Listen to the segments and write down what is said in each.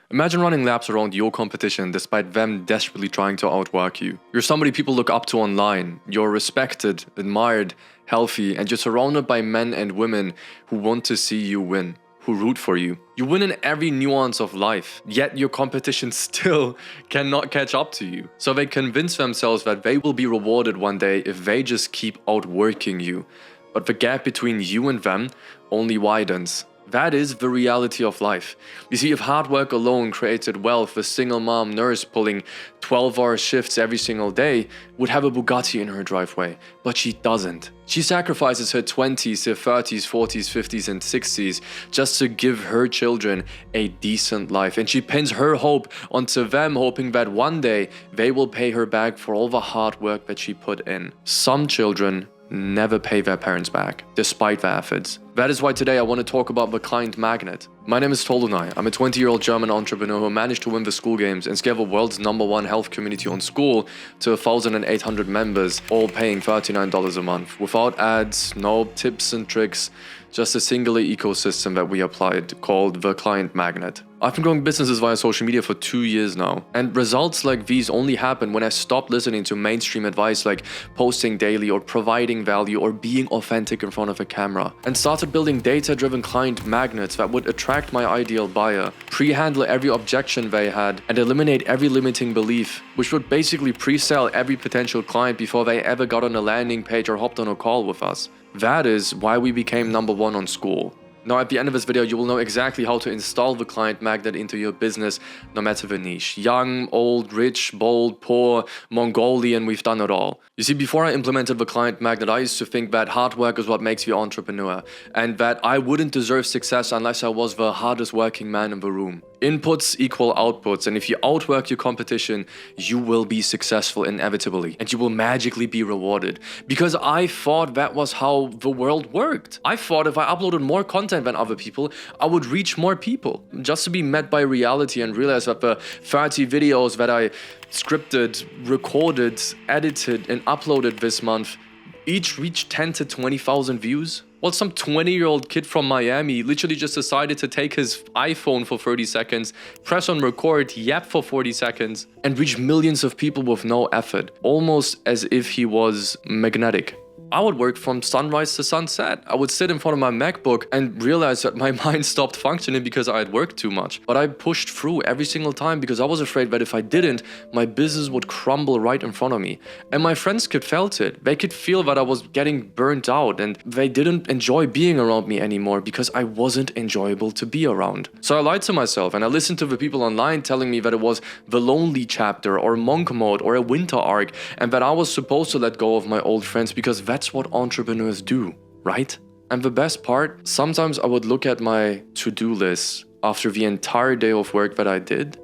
Imagine running laps around your competition despite them desperately trying to outwork you. You're somebody people look up to online. You're respected, admired, healthy, and you're surrounded by men and women who want to see you win, who root for you. You win in every nuance of life, yet your competition still cannot catch up to you. So they convince themselves that they will be rewarded one day if they just keep outworking you. But the gap between you and them only widens. That is the reality of life. You see, if hard work alone created wealth, a single mom nurse pulling 12-hour shifts every single day would have a Bugatti in her driveway. But she doesn't. She sacrifices her 20s, her 30s, 40s, 50s, and 60s just to give her children a decent life. And she pins her hope onto them, hoping that one day they will pay her back for all the hard work that she put in. Some children never pay their parents back, despite their efforts. That is why today I want to talk about the client magnet. My name is Tolunay. I'm a 20-year-old German entrepreneur who managed to win the school games and scale the world's #1 health community on school to 1,800 members, all paying $39 a month. Without ads, no tips and tricks, just a singular ecosystem that we applied called the client magnet. I've been growing businesses via social media for 2 years now, and results like these only happen when I stopped listening to mainstream advice like posting daily or providing value or being authentic in front of a camera, and started building data-driven client magnets that would attract my ideal buyer, pre-handle every objection they had, and eliminate every limiting belief, which would basically pre-sell every potential client before they ever got on a landing page or hopped on a call with us. That is why we became #1 on school. Now, at the end of this video, you will know exactly how to install the client magnet into your business, no matter the niche. Young, old, rich, bold, poor, Mongolian, we've done it all. You see, before I implemented the client magnet, I used to think that hard work is what makes you an entrepreneur, and that I wouldn't deserve success unless I was the hardest working man in the room. Inputs equal outputs, and if you outwork your competition, you will be successful inevitably, and you will magically be rewarded. Because I thought that was how the world worked. I thought if I uploaded more content than other people, I would reach more people. Just to be met by reality and realize that the 30 videos that I scripted, recorded, edited, and uploaded this month each reached 10 to 20,000 views. Well, some 20-year-old kid from Miami literally just decided to take his iPhone for 30 seconds, press on record, yap for 40 seconds, and reach millions of people with no effort, almost as if he was magnetic. I would work from sunrise to sunset. I would sit in front of my MacBook and realize that my mind stopped functioning because I had worked too much. But I pushed through every single time because I was afraid that if I didn't, my business would crumble right in front of me. And my friends could felt it. They could feel that I was getting burnt out and they didn't enjoy being around me anymore because I wasn't enjoyable to be around. So I lied to myself and I listened to the people online telling me that it was the lonely chapter or monk mode or a winter arc and that I was supposed to let go of my old friends because that's what entrepreneurs do, right? And the best part, sometimes I would look at my to-do list after the entire day of work that I did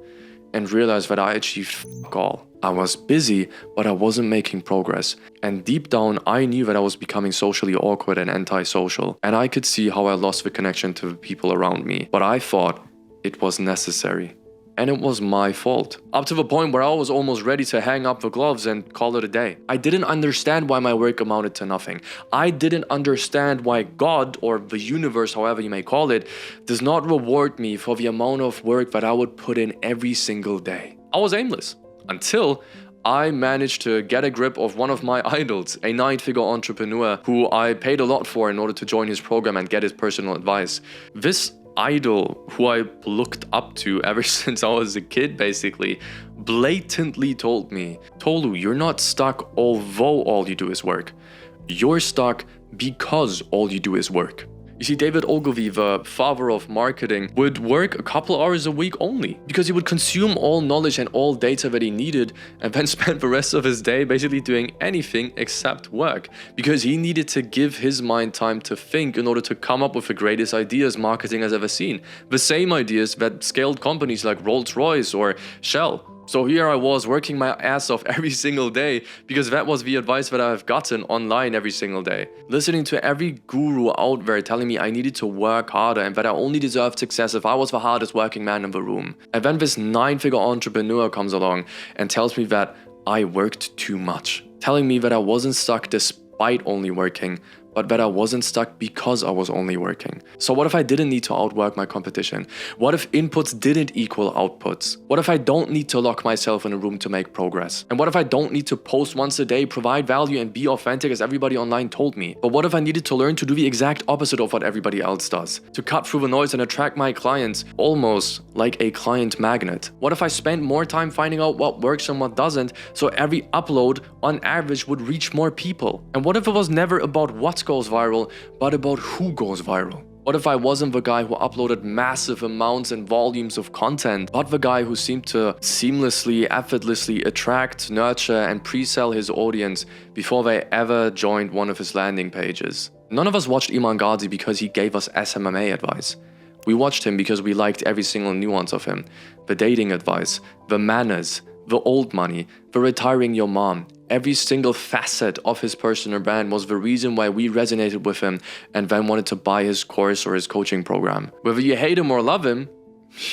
and realize that I achieved fuck all. I was busy, but I wasn't making progress. And deep down, I knew that I was becoming socially awkward and antisocial. And I could see how I lost the connection to the people around me. But I thought it was necessary. And it was my fault. Up to the point where I was almost ready to hang up the gloves and call it a day. I didn't understand why my work amounted to nothing. I didn't understand why God, or the universe, however you may call it, does not reward me for the amount of work that I would put in every single day. I was aimless until I managed to get a grip of one of my idols, a 9-figure entrepreneur who I paid a lot for in order to join his program and get his personal advice. This idol, who I looked up to ever since I was a kid basically, blatantly told me, Tolu, you're not stuck although all you do is work. You're stuck because all you do is work. You see, David Ogilvy, the father of marketing, would work a couple hours a week only because he would consume all knowledge and all data that he needed and then spend the rest of his day basically doing anything except work because he needed to give his mind time to think in order to come up with the greatest ideas marketing has ever seen. The same ideas that scaled companies like Rolls-Royce or Shell. So here I was working my ass off every single day because that was the advice that I've gotten online every single day. Listening to every guru out there telling me I needed to work harder and that I only deserved success if I was the hardest working man in the room. And then this 9-figure entrepreneur comes along and tells me that I worked too much. Telling me that I wasn't stuck despite only working, but that I wasn't stuck because I was only working. So what if I didn't need to outwork my competition? What if inputs didn't equal outputs? What if I don't need to lock myself in a room to make progress? And what if I don't need to post once a day, provide value, and be authentic as everybody online told me? But what if I needed to learn to do the exact opposite of what everybody else does? To cut through the noise and attract my clients, almost like a client magnet? What if I spent more time finding out what works and what doesn't, so every upload on average would reach more people? And what if it was never about what goes viral, but about who goes viral? What if I wasn't the guy who uploaded massive amounts and volumes of content, but the guy who seemed to seamlessly, effortlessly attract, nurture, and pre-sell his audience before they ever joined one of his landing pages? None of us watched Iman Ghazi because he gave us SMMA advice. We watched him because we liked every single nuance of him. The dating advice, the manners, the old money, the retiring your mom. Every single facet of his personal brand was the reason why we resonated with him and then wanted to buy his course or his coaching program. Whether you hate him or love him,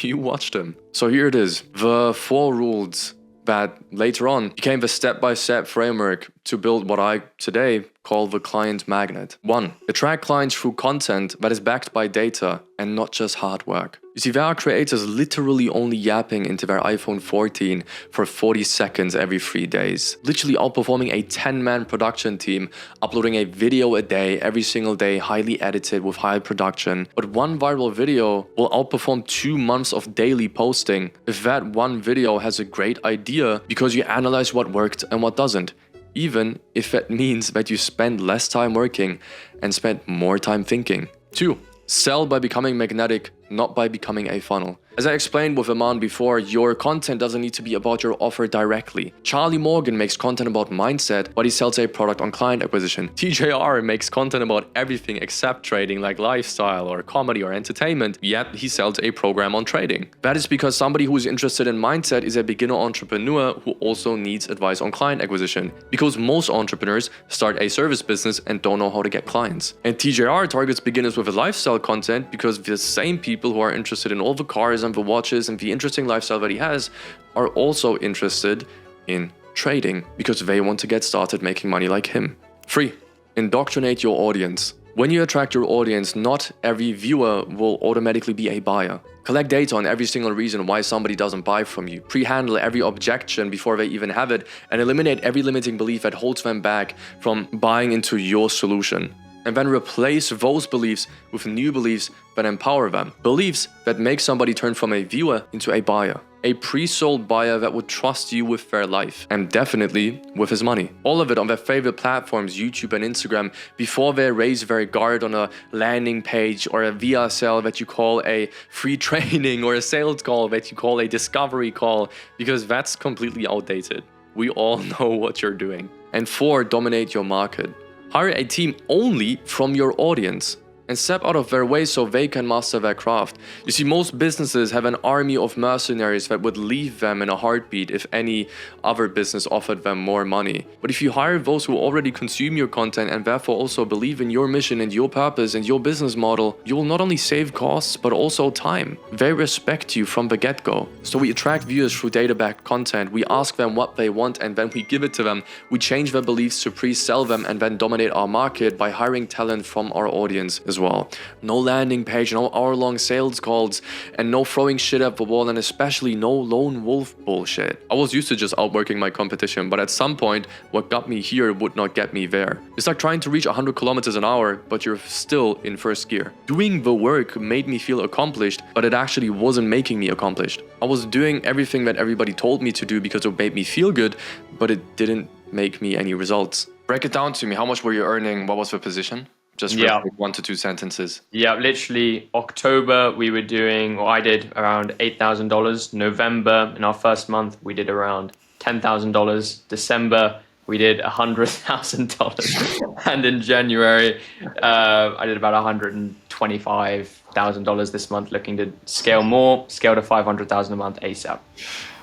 you watched him. So here it is, the 4 rules that later on became the step-by-step framework to build what I today call the client magnet. 1. Attract clients through content that is backed by data and not just hard work. You see, there are creators literally only yapping into their iPhone 14 for 40 seconds every 3 days, literally outperforming a 10-man production team, uploading a video a day, every single day, highly edited with high production. But one viral video will outperform 2 months of daily posting if that one video has a great idea because you analyze what worked and what doesn't, even if that means that you spend less time working and spend more time thinking. 2. Sell by becoming magnetic, not by becoming a funnel. As I explained with Iman before, your content doesn't need to be about your offer directly. Charlie Morgan makes content about mindset, but he sells a product on client acquisition. TJR makes content about everything except trading, like lifestyle or comedy or entertainment, yet he sells a program on trading. That is because somebody who is interested in mindset is a beginner entrepreneur who also needs advice on client acquisition, because most entrepreneurs start a service business and don't know how to get clients. And TJR targets beginners with a lifestyle content because the same people who are interested in all the cars and the watches and the interesting lifestyle that he has are also interested in trading because they want to get started making money like him. 3. Indoctrinate your audience. When you attract your audience, not every viewer will automatically be a buyer. Collect data on every single reason why somebody doesn't buy from you. Pre-handle every objection before they even have it, and eliminate every limiting belief that holds them back from buying into your solution. And then replace those beliefs with new beliefs that empower them. Beliefs that make somebody turn from a viewer into a buyer. A pre-sold buyer that would trust you with their life, and definitely with his money. All of it on their favorite platforms, YouTube and Instagram, before they raise their guard on a landing page or a via sale that you call a free training or a sales call that you call a discovery call, because that's completely outdated. We all know what you're doing. And 4, dominate your market. Hire a team only from your audience and step out of their way so they can master their craft. You see, most businesses have an army of mercenaries that would leave them in a heartbeat if any other business offered them more money. But if you hire those who already consume your content and therefore also believe in your mission and your purpose and your business model, you will not only save costs but also time. They respect you from the get-go. So we attract viewers through data-backed content. We ask them what they want and then we give it to them. We change their beliefs to pre-sell them and then dominate our market by hiring talent from our audience as well. No landing page, no hour-long sales calls, and no throwing shit at the wall, and especially no lone wolf bullshit. I was used to just outworking my competition, but at some point, what got me here would not get me there. It's like trying to reach 100 kilometers an hour, but you're still in first gear. Doing the work made me feel accomplished, but it actually wasn't making me accomplished. I was doing everything that everybody told me to do because it made me feel good, but it didn't make me any results. Break it down to me. How much were you earning? What was the position? Just for like 1 to 2 sentences. Yeah, literally October we were doing, or I did around $8,000. November, in our first month, we did around $10,000. December, we did $100,000. And in January, I did about $125,000 this month, looking to scale to $500,000 a month ASAP.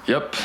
Yep.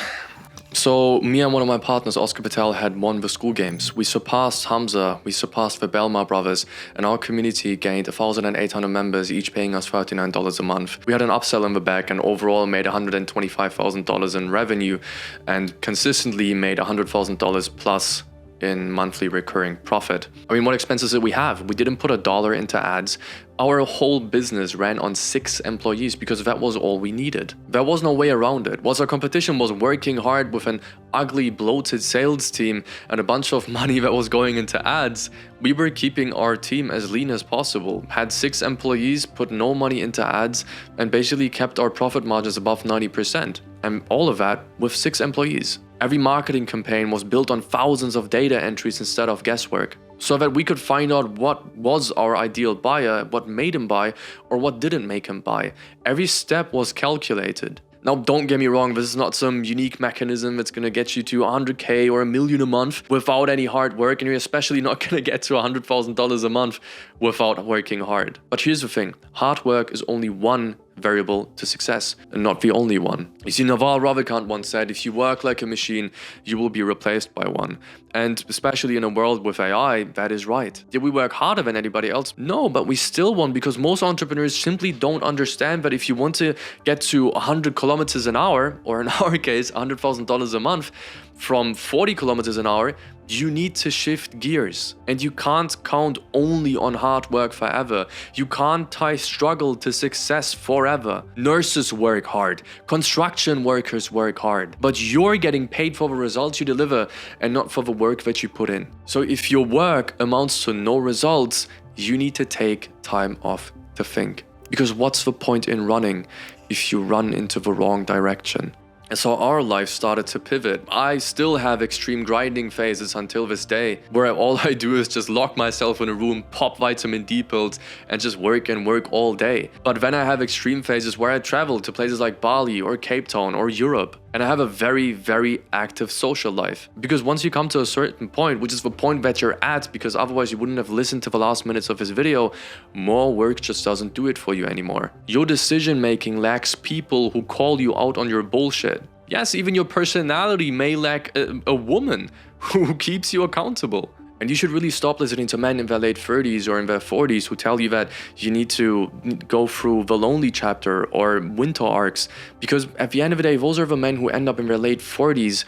So me and one of my partners, Oscar Patel, had won the school games. We surpassed Hamza, we surpassed the Belmar brothers, and our community gained 1,800 members, each paying us $39 a month. We had an upsell in the back and overall made $125,000 in revenue and consistently made $100,000 plus in monthly recurring profit. I mean, what expenses did we have? We didn't put $1 into ads. Our whole business ran on 6 employees because that was all we needed. There was no way around it. Whilst our competition was working hard with an ugly, bloated sales team and a bunch of money that was going into ads, we were keeping our team as lean as possible, had 6 employees, put no money into ads, and basically kept our profit margins above 90%. And all of that with 6 employees. Every marketing campaign was built on thousands of data entries instead of guesswork, so that we could find out what was our ideal buyer, what made him buy, or what didn't make him buy. Every step was calculated. Now, don't get me wrong, this is not some unique mechanism that's going to get you to 100K or $1 million a month without any hard work, and you're especially not going to get to $100,000 a month without working hard. But here's the thing, hard work is only one variable to success and not the only one. You see, Naval Ravikant once said, if you work like a machine, you will be replaced by one. And especially in a world with AI, that is right. Did we work harder than anybody else? No, but we still won because most entrepreneurs simply don't understand that if you want to get to 100 kilometers an hour, or in our case, $100,000 a month, from 40 kilometers an hour, you need to shift gears. And you can't count only on hard work forever. You can't tie struggle to success forever. Nurses work hard. Construction workers work hard. But you're getting paid for the results you deliver and not for the work that you put in. So if your work amounts to no results, you need to take time off to think. Because what's the point in running if you run into the wrong direction? And so our life started to pivot. I still have extreme grinding phases until this day, where all I do is just lock myself in a room, pop vitamin D pills, and just work and work all day. But then I have extreme phases where I travel to places like Bali or Cape Town or Europe. And I have a very, very active social life. Because once you come to a certain point, which is the point that you're at, because otherwise you wouldn't have listened to the last minutes of this video, more work just doesn't do it for you anymore. Your decision making lacks people who call you out on your bullshit. Yes, even your personality may lack a woman who keeps you accountable. And you should really stop listening to men in their late 30s or in their 40s who tell you that you need to go through the lonely chapter or winter arcs. Because at the end of the day, those are the men who end up in their late 40s,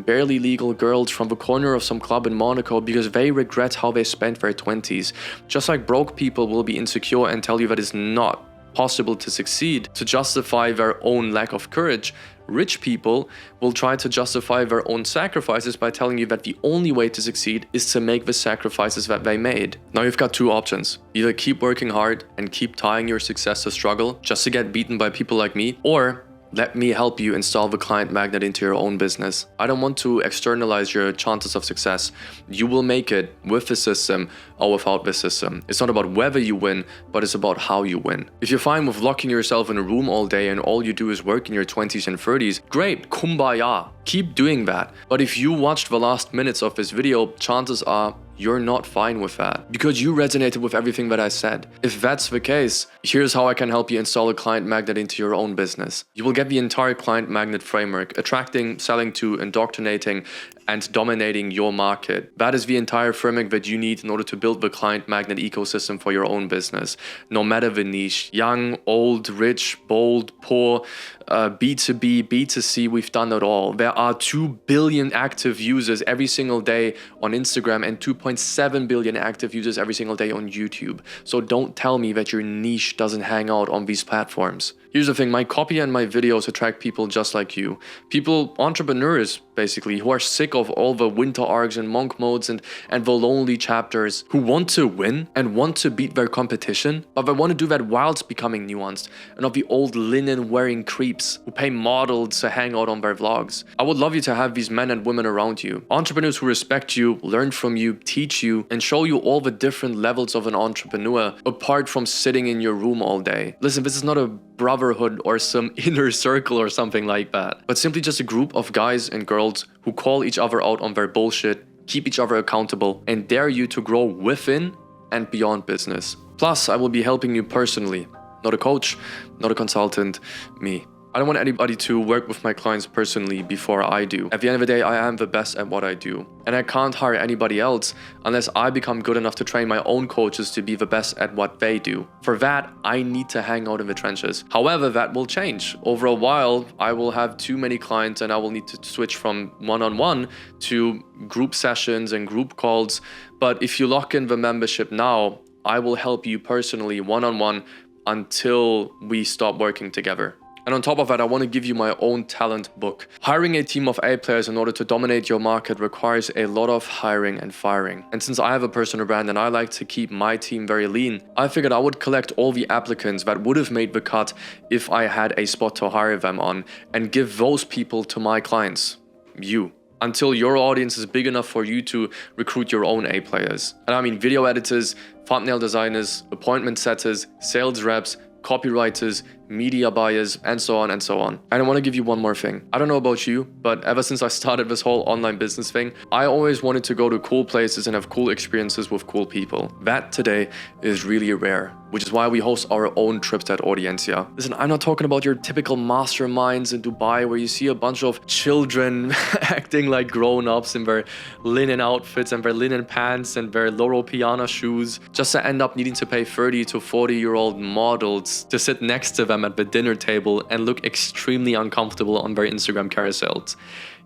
barely legal girls from the corner of some club in Monaco because they regret how they spent their 20s. Just like broke people will be insecure and tell you that it's not possible to succeed to justify their own lack of courage, rich people will try to justify their own sacrifices by telling you that the only way to succeed is to make the sacrifices that they made. Now you've got 2 options. Either keep working hard and keep tying your success to struggle just to get beaten by people like me, or let me help you install the client magnet into your own business. I don't want to externalize your chances of success. You will make it with the system or without the system. It's not about whether you win, but it's about how you win. If you're fine with locking yourself in a room all day and all you do is work in your 20s and 30s, great, kumbaya. Keep doing that. But if you watched the last minutes of this video, chances are you're not fine with that because you resonated with everything that I said. If that's the case, here's how I can help you install a client magnet into your own business. You will get the entire client magnet framework, attracting, selling to, indoctrinating, and dominating your market. That is the entire framework that you need in order to build the client magnet ecosystem for your own business. No matter the niche, young, old, rich, bold, poor, B2B, B2C, we've done it all. There are 2 billion active users every single day on Instagram and 2.7 billion active users every single day on YouTube. So don't tell me that your niche doesn't hang out on these platforms. Here's the thing, my copy and my videos attract people just like you. People, entrepreneurs basically, who are sick of all the winter arcs and monk modes and the lonely chapters, who want to win and want to beat their competition, but they want to do that whilst becoming nuanced and not the old linen wearing creeps who pay models to hang out on their vlogs. I would love you to have these men and women around you. Entrepreneurs who respect you, learn from you, teach you, and show you all the different levels of an entrepreneur apart from sitting in your room all day. Listen, this is not a brotherhood or some inner circle or something like that, but simply just a group of guys and girls who call each other out on their bullshit, keep each other accountable, and dare you to grow within and beyond business. Plus, I will be helping you personally. Not a coach, not a consultant, me. I don't want anybody to work with my clients personally before I do. At the end of the day, I am the best at what I do. And I can't hire anybody else unless I become good enough to train my own coaches to be the best at what they do. For that, I need to hang out in the trenches. However, that will change. Over a while, I will have too many clients and I will need to switch from one-on-one to group sessions and group calls. But if you lock in the membership now, I will help you personally one-on-one until we stop working together. And on top of that, I want to give you my own talent book. Hiring a team of A players in order to dominate your market requires a lot of hiring and firing. And since I have a personal brand and I like to keep my team very lean, I figured I would collect all the applicants that would have made the cut if I had a spot to hire them on and give those people to my clients, you, until your audience is big enough for you to recruit your own A players. And I mean video editors, thumbnail designers, appointment setters, sales reps, copywriters, media buyers, and so on and so on. And I want to give you one more thing. I don't know about you, but ever since I started this whole online business thing, I always wanted to go to cool places and have cool experiences with cool people. That today is really rare, which is why we host our own trips at Audiencia. Listen, I'm not talking about your typical masterminds in Dubai where you see a bunch of children acting like grown-ups in their linen outfits and their linen pants and their Loro Piana shoes, just to end up needing to pay 30 to 40-year-old models to sit next to them at the dinner table and look extremely uncomfortable on their Instagram carousels.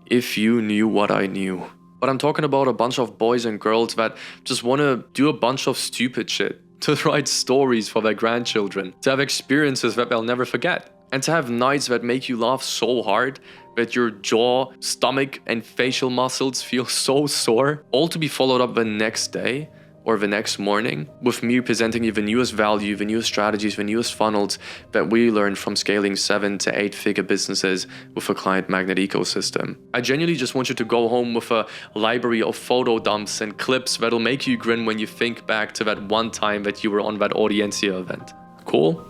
If you knew what I knew. But I'm talking about a bunch of boys and girls that just want to do a bunch of stupid shit, to write stories for their grandchildren, to have experiences that they'll never forget, and to have nights that make you laugh so hard that your jaw, stomach, and facial muscles feel so sore, all to be followed up the next day or the next morning with me presenting you the newest value, the newest strategies, the newest funnels that we learned from scaling 7 to 8 figure businesses with a client magnet ecosystem. I genuinely just want you to go home with a library of photo dumps and clips that'll make you grin when you think back to that one time that you were on that Audiencia event. Cool?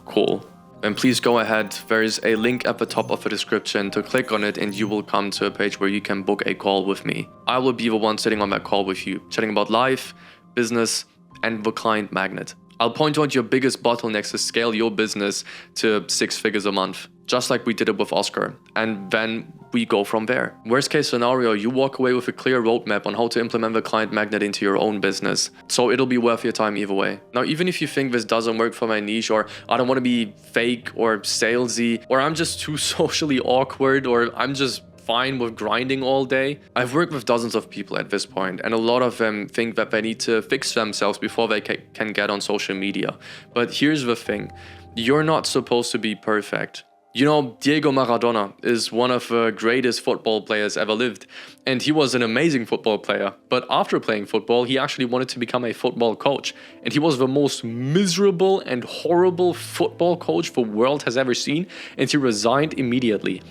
Cool. Then please go ahead. There is a link at the top of the description to click on it and you will come to a page where you can book a call with me. I will be the one sitting on that call with you, chatting about life, business, and the client magnet. I'll point out your biggest bottlenecks to scale your business to 6 figures a month, just like we did it with Oscar. And then we go from there. Worst case scenario, you walk away with a clear roadmap on how to implement the client magnet into your own business. So it'll be worth your time either way. Now, even if you think this doesn't work for my niche, or I don't want to be fake or salesy, or I'm just too socially awkward, or I'm just fine with grinding all day. I've worked with dozens of people at this point, and a lot of them think that they need to fix themselves before they can get on social media. But here's the thing. You're not supposed to be perfect. You know, Diego Maradona is one of the greatest football players ever lived, and he was an amazing football player. But after playing football, he actually wanted to become a football coach, and he was the most miserable and horrible football coach the world has ever seen, and he resigned immediately.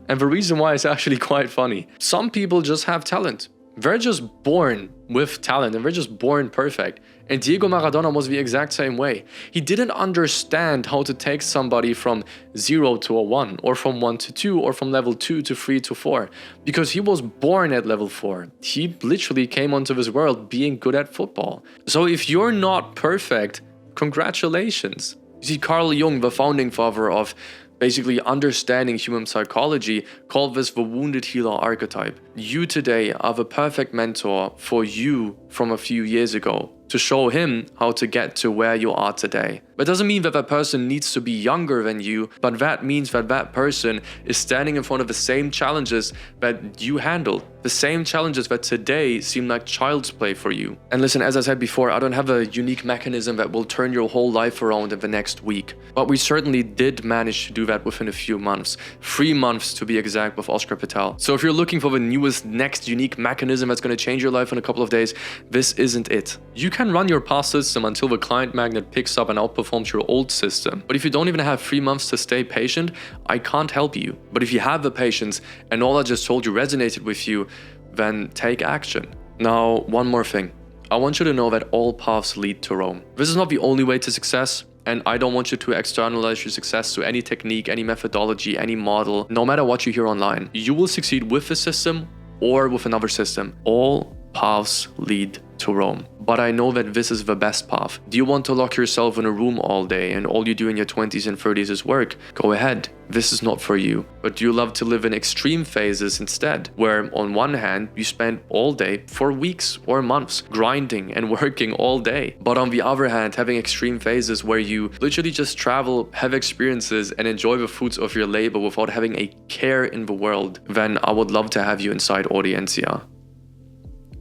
And the reason why is actually quite funny. Some people just have talent. They're just born with talent and they're just born perfect. And Diego Maradona was the exact same way. He didn't understand how to take somebody from 0 to a 1, or from 1 to 2, or from level 2 to 3 to 4, because he was born at level 4. He literally came onto this world being good at football. So if you're not perfect, congratulations. You see, Carl Jung, the founding father of basically understanding human psychology, called this the wounded healer archetype. You today are the perfect mentor for you from a few years ago, to show him how to get to where you are today. That doesn't mean that that person needs to be younger than you, but that means that that person is standing in front of the same challenges that you handled, the same challenges that today seem like child's play for you. And listen, as I said before, I don't have a unique mechanism that will turn your whole life around in the next week, but we certainly did manage to do that within a few months, 3 months to be exact, with Oscar Patel. So if you're looking for the newest, next unique mechanism that's going to change your life in a couple of days, this isn't it. You can run your past system until the client magnet picks up and outperforms your old system. But if you don't even have 3 months to stay patient, I can't help you. But if you have the patience and all I just told you resonated with you, then take action. Now, one more thing. I want you to know that all paths lead to Rome. This is not the only way to success. And I don't want you to externalize your success to any technique, any methodology, any model, no matter what you hear online. You will succeed with the system or with another system. All paths lead to Rome. But I know that this is the best path. Do you want to lock yourself in a room all day and all you do in your 20s and 30s is work? Go ahead. This is not for you. But do you love to live in extreme phases instead, where on one hand you spend all day for weeks or months grinding and working all day, but on the other hand having extreme phases where you literally just travel, have experiences and enjoy the fruits of your labor without having a care in the world? Then I would love to have you inside Audiencia.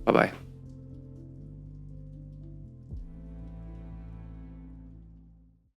Bye bye.